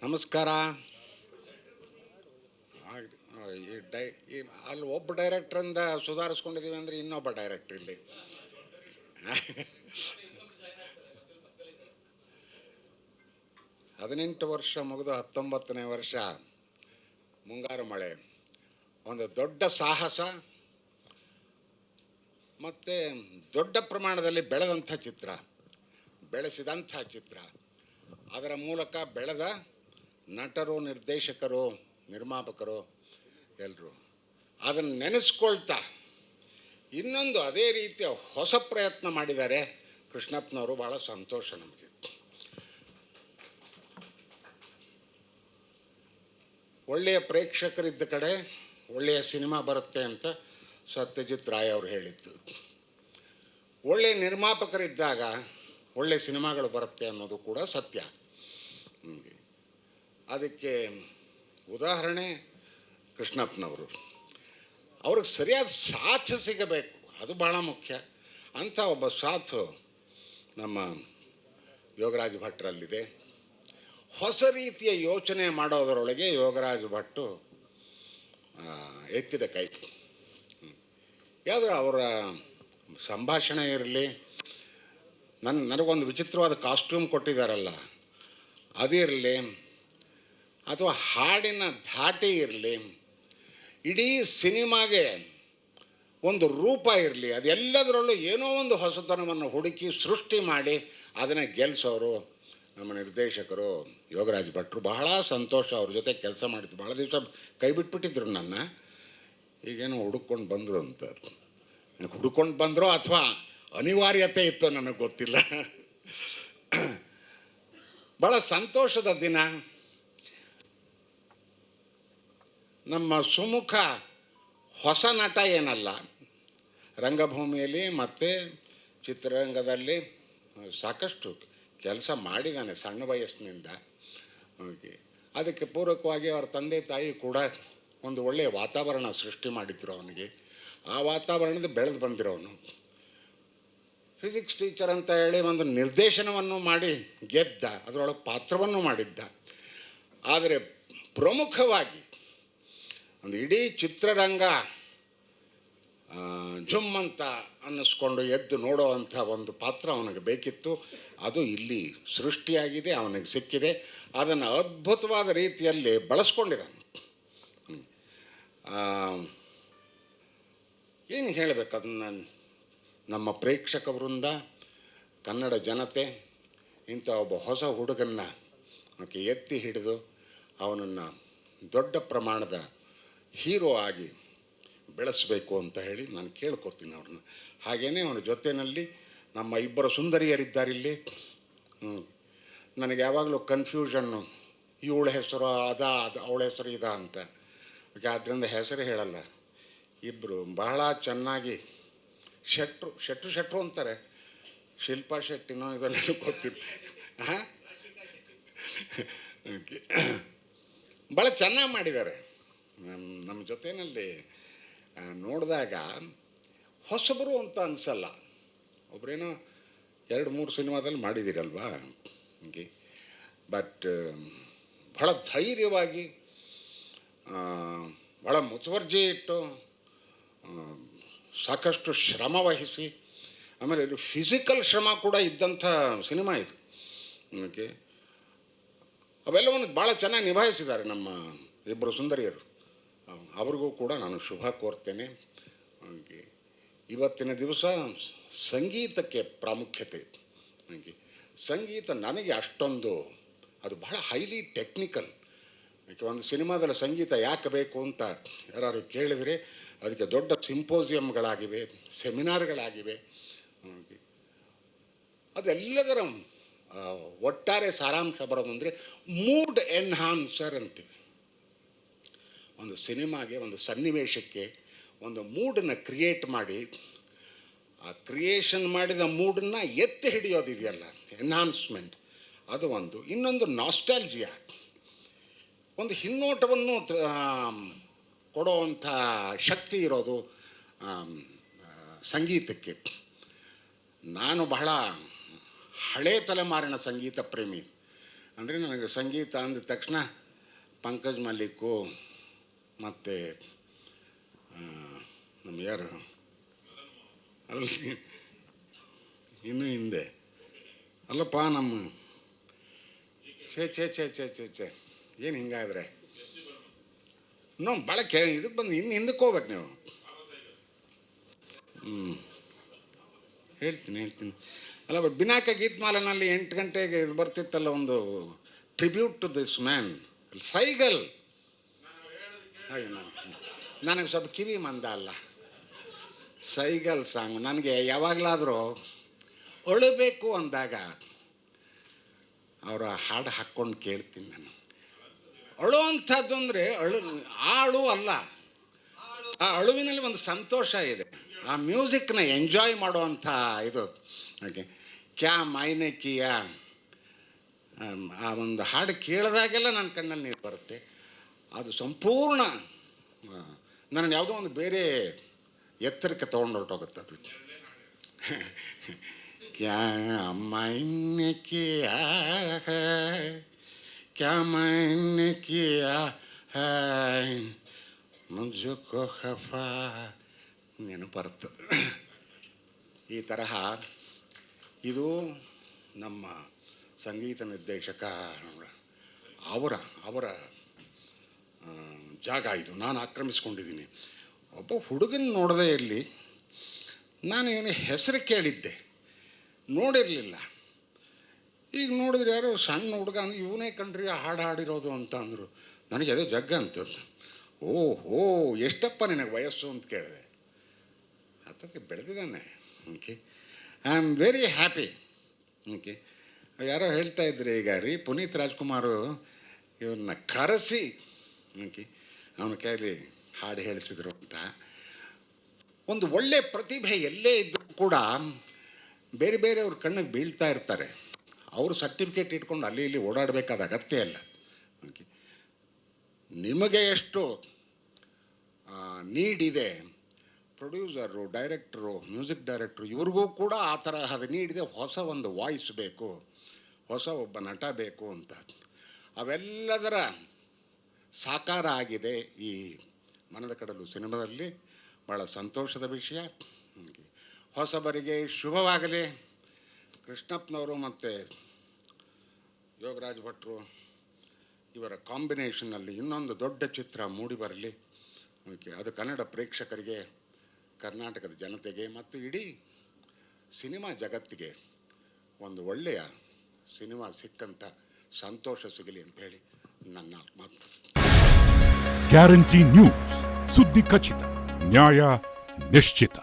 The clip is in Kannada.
ನಮಸ್ಕಾರ. ಅಲ್ಲಿ ಒಬ್ಬ ಡೈರೆಕ್ಟ್ರಿಂದ ಸುಧಾರಿಸ್ಕೊಂಡಿದ್ದೀವಿ ಅಂದರೆ ಇನ್ನೊಬ್ಬ ಡೈರೆಕ್ಟ್ರ್ ಇಲ್ಲಿ 18 ವರ್ಷ ಮುಗಿದು 19ನೇ ವರ್ಷ ಮುಂಗಾರು ಮಳೆ ಒಂದು ದೊಡ್ಡ ಸಾಹಸ ಮತ್ತು ದೊಡ್ಡ ಪ್ರಮಾಣದಲ್ಲಿ ಬೆಳೆಸಿದಂಥ ಚಿತ್ರ. ಅದರ ಮೂಲಕ ಬೆಳೆದ ನಟರು, ನಿರ್ದೇಶಕರು, ನಿರ್ಮಾಪಕರು ಎಲ್ಲರೂ ಅದನ್ನು ನೆನೆಸ್ಕೊಳ್ತಾ ಇನ್ನೊಂದು ಅದೇ ರೀತಿಯ ಹೊಸ ಪ್ರಯತ್ನ ಮಾಡಿದ್ದಾರೆ ಕೃಷ್ಣಪ್ಪನವರು. ಭಾಳ ಸಂತೋಷ ನಮಗೆ. ಒಳ್ಳೆಯ ಪ್ರೇಕ್ಷಕರಿದ್ದ ಕಡೆ ಒಳ್ಳೆಯ ಸಿನಿಮಾ ಬರುತ್ತೆ ಅಂತ ಸತ್ಯಜಿತ್ ರಾಯ್ ಅವರು ಹೇಳಿದ್ದು. ಒಳ್ಳೆಯ ನಿರ್ಮಾಪಕರಿದ್ದಾಗ ಒಳ್ಳೆಯ ಸಿನಿಮಾಗಳು ಬರುತ್ತೆ ಅನ್ನೋದು ಕೂಡ ಸತ್ಯ. ಅದಕ್ಕೆ ಉದಾಹರಣೆ ಕೃಷ್ಣಪ್ಪನವರು. ಅವ್ರಿಗೆ ಸರಿಯಾದ ಸಾಥ್ ಸಿಗಬೇಕು, ಅದು ಭಾಳ ಮುಖ್ಯ. ಅಂಥ ಒಬ್ಬ ಸಾಥು ನಮ್ಮ ಯೋಗರಾಜ್ ಭಟ್ರಲ್ಲಿದೆ. ಹೊಸ ರೀತಿಯ ಯೋಚನೆ ಮಾಡೋದರೊಳಗೆ ಯೋಗರಾಜ್ ಭಟ್ಟು ಎತ್ತಿದ ಕೈ. ಯಾವುದೋ ಅವರ ಸಂಭಾಷಣೆ ಇರಲಿ, ನನಗೊಂದು ವಿಚಿತ್ರವಾದ ಕಾಸ್ಟ್ಯೂಮ್ ಕೊಟ್ಟಿದ್ದಾರಲ್ಲ ಅದಿರಲಿ, ಅಥವಾ ಹಾಡಿನ ಧಾಟಿ ಇರಲಿ, ಇಡೀ ಸಿನಿಮಾಗೆ ಒಂದು ರೂಪ ಇರಲಿ, ಅದೆಲ್ಲದರಲ್ಲೂ ಏನೋ ಒಂದು ಹೊಸತನವನ್ನು ಹುಡುಕಿ ಸೃಷ್ಟಿ ಮಾಡಿ ಅದನ್ನು ಗೆಲ್ಲಿಸೋರು ನಮ್ಮ ನಿರ್ದೇಶಕರು ಯೋಗರಾಜ್ ಭಟ್ರು. ಬಹಳ ಸಂತೋಷ ಅವ್ರ ಜೊತೆ ಕೆಲಸ ಮಾಡಿದ್ದು. ಭಾಳ ದಿವಸ ಕೈ ಬಿಟ್ಬಿಟ್ಟಿದ್ರು ನನ್ನ. ಈಗೇನೋ ಹುಡುಕೊಂಡು ಬಂದರು ಅಂತ. ಹುಡುಕೊಂಡು ಬಂದರೋ ಅಥವಾ ಅನಿವಾರ್ಯತೆ ಇತ್ತು ನನಗೆ ಗೊತ್ತಿಲ್ಲ. ಭಾಳ ಸಂತೋಷದ ದಿನ. ನಮ್ಮ ಸುಮುಖ ಹೊಸ ನಟ ಏನಲ್ಲ, ರಂಗಭೂಮಿಯಲ್ಲಿ ಮತ್ತು ಚಿತ್ರರಂಗದಲ್ಲಿ ಸಾಕಷ್ಟು ಕೆಲಸ ಮಾಡಿದ್ದಾನೆ ಸಣ್ಣ ವಯಸ್ಸಿನಿಂದ. ಅದಕ್ಕೆ ಪೂರಕವಾಗಿ ಅವರ ತಂದೆ ತಾಯಿ ಕೂಡ ಒಂದು ಒಳ್ಳೆಯ ವಾತಾವರಣ ಸೃಷ್ಟಿ ಮಾಡಿದ್ರು ಅವನಿಗೆ. ಆ ವಾತಾವರಣದ ಬೆಳೆದು ಬಂದಿರೋನು. ಫಿಸಿಕ್ಸ್ ಟೀಚರ್ ಅಂತ ಹೇಳಿ ಒಂದು ನಿರ್ದೇಶನವನ್ನು ಮಾಡಿ ಗೆದ್ದ, ಅದರೊಳಗೆ ಪಾತ್ರವನ್ನು ಮಾಡಿದ್ದ. ಆದರೆ ಪ್ರಮುಖವಾಗಿ ಒಂದು ಇಡೀ ಚಿತ್ರರಂಗ ಜುಮ್ಮಂತ ಅನ್ನಿಸ್ಕೊಂಡು ಎದ್ದು ನೋಡೋ ಅಂಥ ಒಂದು ಪಾತ್ರ ಅವನಿಗೆ ಬೇಕಿತ್ತು. ಅದು ಇಲ್ಲಿ ಸೃಷ್ಟಿಯಾಗಿದೆ, ಅವನಿಗೆ ಸಿಕ್ಕಿದೆ. ಅದನ್ನು ಅದ್ಭುತವಾದ ರೀತಿಯಲ್ಲಿ ಬಳಸ್ಕೊಂಡಿದ್ದಾನೆ. ಏನು ಹೇಳಬೇಕು ಅದನ್ನು? ನಮ್ಮ ಪ್ರೇಕ್ಷಕ ವೃಂದ, ಕನ್ನಡ ಜನತೆ ಇಂಥ ಒಬ್ಬ ಹೊಸ ಹುಡುಗನ್ನ ಎತ್ತಿ ಹಿಡಿದು ಅವನನ್ನು ದೊಡ್ಡ ಪ್ರಮಾಣದ ಹೀರೋ ಆಗಿ ಬೆಳೆಸಬೇಕು ಅಂತ ಹೇಳಿ ನಾನು ಕೇಳ್ಕೊತೀನಿ ಅವ್ರನ್ನ. ಹಾಗೆಯೇ ಅವನ ಜೊತೆಯಲ್ಲಿ ನಮ್ಮ ಇಬ್ಬರು ಸುಂದರಿಯರಿದ್ದಾರಿಲ್ಲಿ. ನನಗೆ ಯಾವಾಗಲೂ ಕನ್ಫ್ಯೂಷನ್ನು, ಇವಳ ಹೆಸರು ಅವಳ ಹೆಸರು ಅಂತ. ಆದ್ದರಿಂದ ಹೆಸರು ಹೇಳಲ್ಲ. ಇಬ್ಬರು ಬಹಳ ಚೆನ್ನಾಗಿ ಶೆಟ್ರು ಅಂತಾರೆ. ಶಿಲ್ಪಾ ಶೆಟ್ಟಿನೋ ಇದೋ ನನಗೆ ಗೊತ್ತಿಲ್ಲ. ಹಾಂ, ಓಕೆ, ಭಾಳ ಚೆನ್ನಾಗಿ ಮಾಡಿದ್ದಾರೆ. ನಮ್ಮ ಜೊತೆಯಲ್ಲಿ ನೋಡಿದಾಗ ಹೊಸಬರು ಅಂತ ಅನಿಸಲ್ಲ. ಒಬ್ಬರೇನೋ 2-3 ಸಿನಿಮಾದಲ್ಲಿ ಮಾಡಿದ್ದೀರಲ್ವಾ ಹೀಗೆ. ಬಟ್ ಭಾಳ ಧೈರ್ಯವಾಗಿ, ಭಾಳ ಮುತುವರ್ಜಿ ಇಟ್ಟು, ಸಾಕಷ್ಟು ಶ್ರಮ ವಹಿಸಿ, ಆಮೇಲೆ ಇದು ಫಿಸಿಕಲ್ ಶ್ರಮ ಕೂಡ ಇದ್ದಂಥ ಸಿನಿಮಾ ಇದು. ಓಕೆ, ಅವೆಲ್ಲವನ್ನು ಭಾಳ ಚೆನ್ನಾಗಿ ನಿಭಾಯಿಸಿದ್ದಾರೆ ನಮ್ಮ ಇಬ್ಬರು ಸುಂದರಿಯರು. ಅವ್ರಿಗೂ ಕೂಡ ನಾನು ಶುಭ ಕೋರ್ತೇನೆ. ಹಾಗೆ ಇವತ್ತಿನ ದಿವಸ ಸಂಗೀತಕ್ಕೆ ಪ್ರಾಮುಖ್ಯತೆ. ಹಾಗೆ ಸಂಗೀತ ನನಗೆ ಅಷ್ಟೊಂದು, ಅದು ಬಹಳ ಹೈಲಿ ಟೆಕ್ನಿಕಲ್. ಒಂದು ಸಿನಿಮಾದಲ್ಲಿ ಸಂಗೀತ ಯಾಕೆ ಬೇಕು ಅಂತ ಯಾರು ಕೇಳಿದರೆ ಅದಕ್ಕೆ ದೊಡ್ಡ ಸಿಂಪೋಸಿಯಮ್ಗಳಾಗಿವೆ, ಸೆಮಿನಾರ್ಗಳಾಗಿವೆ. ಅದೆಲ್ಲದರ ಒಟ್ಟಾರೆ ಸಾರಾಂಶ ಬರೋದಂದರೆ ಮೂಡ್ ಎನ್ಹಾನ್ಸರ್ ಅಂತೀವಿ. ಒಂದು ಸಿನಿಮಾಗೆ, ಒಂದು ಸನ್ನಿವೇಶಕ್ಕೆ ಒಂದು ಮೂಡನ್ನು ಕ್ರಿಯೇಟ್ ಮಾಡಿ, ಆ ಕ್ರಿಯೇಷನ್ ಮಾಡಿದ ಮೂಡನ್ನು ಎತ್ತಿ ಹಿಡಿಯೋದಿದೆಯಲ್ಲ, ಎನ್ಹಾನ್ಸ್ಮೆಂಟ್, ಅದು ಒಂದು. ಇನ್ನೊಂದು ನಾಸ್ಟಾಲ್ಜಿಯಾ, ಒಂದು ಹಿನ್ನೋಟವನ್ನು ಕೊಡುವಂಥ ಶಕ್ತಿ ಇರೋದು ಸಂಗೀತಕ್ಕೆ. ನಾನು ಬಹಳ ಹಳೆ ತಲೆಮಾರಿನ ಸಂಗೀತ ಪ್ರೇಮಿ. ಅಂದರೆ ನನಗೆ ಸಂಗೀತ ಅಂದ ತಕ್ಷಣ ಪಂಕಜ್ ಮಲ್ಲಿಕ್ಕು ಮತ್ತು ನಮ್ಮ ಯಾರು ಅಲ್ಲಿ ಇನ್ನೂ ಹಿಂದೆ ಅಲ್ಲಪ್ಪ ನಮ್ಮ ಛೇ ಏನು ಹಿಂಗಾದ್ರೆ ಭಾಳ ಇದಕ್ಕೆ ಬಂದು ಹಿಂದಕ್ಕೆ ಹೋಗ್ಬೇಕು ನೀವು. ಹೇಳ್ತೀನಿ ಅಲ್ಲ, ಬಿನಾಕ ಗೀತ್ಮಾಲನಲ್ಲಿ 8 ಗಂಟೆಗೆ ಇದು ಬರ್ತಿತ್ತಲ್ಲ, ಒಂದು tribute to this man Saigal. ನನಗೆ ಸ್ವಲ್ಪ ಕಿವಿ ಮಂದ ಅಲ್ಲ, ಸೈಗಲ್ ಸಾಂಗ್ ನನಗೆ ಯಾವಾಗಲಾದರೂ ಅಳಬೇಕು ಅಂದಾಗ ಅವರ ಹಾಡು ಹಾಕ್ಕೊಂಡು ಕೇಳ್ತೀನಿ ನಾನು. ಅಳು ಅಂಥದ್ದು ಅಂದರೆ ಅಳು ಅಲ್ಲ, ಆ ಅಳುವಿನಲ್ಲಿ ಒಂದು ಸಂತೋಷ ಇದೆ, ಆ ಮ್ಯೂಸಿಕ್ನ ಎಂಜಾಯ್ ಮಾಡುವಂಥ ಇದು. ಓಕೆ, ಕ್ಯಾ ಮೈನೆ ಕಿಯಾ ಆ ಒಂದು ಹಾಡು ಕೇಳಿದಾಗೆಲ್ಲ ನನ್ನ ಕಣ್ಣಲ್ಲಿ ನೀರು ಬರುತ್ತೆ. ಅದು ಸಂಪೂರ್ಣ ನನ್ನ ಯಾವುದೋ ಒಂದು ಬೇರೆ ಎತ್ತರಕ್ಕೆ ತೊಗೊಂಡೊರಟೋಗುತ್ತೆ ಅದು. ಕ್ಯಾ ಮೈನೆ ಕಿಯಾ ಹೈ, ಕ್ಯಾ ಮೈನೆ ಕಿಯಾ ಹೈ ಮುझको ಖಫಾ ನೆನಪು ಬರ್ತದೆ. ಈ ತರಹ ಇದು ನಮ್ಮ ಸಂಗೀತ ನಿರ್ದೇಶಕ ಅವರ ಜಾಗ ಇದು. ನಾನು ಆಕ್ರಮಿಸ್ಕೊಂಡಿದ್ದೀನಿ. ಒಬ್ಬ ಹುಡುಗನ ನೋಡದೆ ಇರಲಿ, ನಾನು ಇವನ ಹೆಸರು ಕೇಳಿದ್ದೆ, ನೋಡಿರಲಿಲ್ಲ. ಈಗ ನೋಡಿದ್ರೆ ಯಾರೋ ಸಣ್ಣ ಹುಡುಗ ಅಂದ್ರೆ ಇವನೇ ಕಣ್ರಿ ಹಾಡು ಹಾಡಿರೋದು ಅಂತ ಅಂದರು. ನನಗೆ ಅದೇ ಜಗ್ಗ ಅಂತದ್ದು. ಓಹೋ, ಎಷ್ಟಪ್ಪ ನಿನಗೆ ವಯಸ್ಸು ಅಂತ ಕೇಳಿದೆ. ಹತ್ತಕ್ಕೆ ಬೆಳೆದಿದ್ದಾನೆ. Okay, I am very happy. Okay, ಯಾರೋ ಹೇಳ್ತಾ ಇದ್ರು ಈಗ ಪುನೀತ್ ರಾಜ್ಕುಮಾರು ಇವನ್ನ ಕರೆಸಿ ಓಕೆ ಅವನ ಕೈಲಿ ಹಾಡು ಹೇಳಿಸಿದ್ರು ಅಂತ. ಒಂದು ಒಳ್ಳೆ ಪ್ರತಿಭೆ ಎಲ್ಲೇ ಇದ್ದರೂ ಕೂಡ ಬೇರೆ ಬೇರೆಯವ್ರ ಕಣ್ಣಿಗೆ ಬೀಳ್ತಾ ಇರ್ತಾರೆ. ಅವರು ಸರ್ಟಿಫಿಕೇಟ್ ಇಟ್ಕೊಂಡು ಅಲ್ಲಿ ಇಲ್ಲಿ ಓಡಾಡಬೇಕಾದ ಅಗತ್ಯ ಇಲ್ಲ. ಓಕೆ, ನಿಮಗೆ ಎಷ್ಟು ನೀಡಿದೆ, ಪ್ರೊಡ್ಯೂಸರು, ಡೈರೆಕ್ಟ್ರು, ಮ್ಯೂಸಿಕ್ ಡೈರೆಕ್ಟ್ರು ಇವ್ರಿಗೂ ಕೂಡ ಆ ತರಹದ ನೀಡಿದೆ. ಹೊಸ ಒಂದು ವಾಯ್ಸ್ ಬೇಕು, ಹೊಸ ಒಬ್ಬ ನಟ ಬೇಕು ಅಂತ. ಅವೆಲ್ಲದರ ಸಾಕಾರ ಆಗಿದೆ ಈ ಮನದ ಕಡಲು ಸಿನಿಮಾದಲ್ಲಿ. ಭಾಳ ಸಂತೋಷದ ವಿಷಯ. ಹೊಸಬರಿಗೆ ಶುಭವಾಗಲಿ. ಕೃಷ್ಣಪ್ಪನವರು ಮತ್ತು ಯೋಗರಾಜ್ ಭಟ್ರು ಇವರ ಕಾಂಬಿನೇಷನ್ನಲ್ಲಿ ಇನ್ನೊಂದು ದೊಡ್ಡ ಚಿತ್ರ ಮೂಡಿ ಬರಲಿ. ಓಕೆ, ಅದು ಕನ್ನಡ ಪ್ರೇಕ್ಷಕರಿಗೆ, ಕರ್ನಾಟಕದ ಜನತೆಗೆ ಮತ್ತು ಇಡೀ ಸಿನಿಮಾ ಜಗತ್ತಿಗೆ ಒಂದು ಒಳ್ಳೆಯ ಸಿನಿಮಾ ಸಿಕ್ಕಂಥ ಸಂತೋಷ ಸಿಗಲಿ ಅಂತ ಹೇಳಿ ನನ್ನ ಮಾತು. ಗ್ಯಾರಂಟಿ ನ್ಯೂಸ್, ಸುದ್ದಿ ಖಚಿತ, ನ್ಯಾಯ ನಿಶ್ಚಿತ.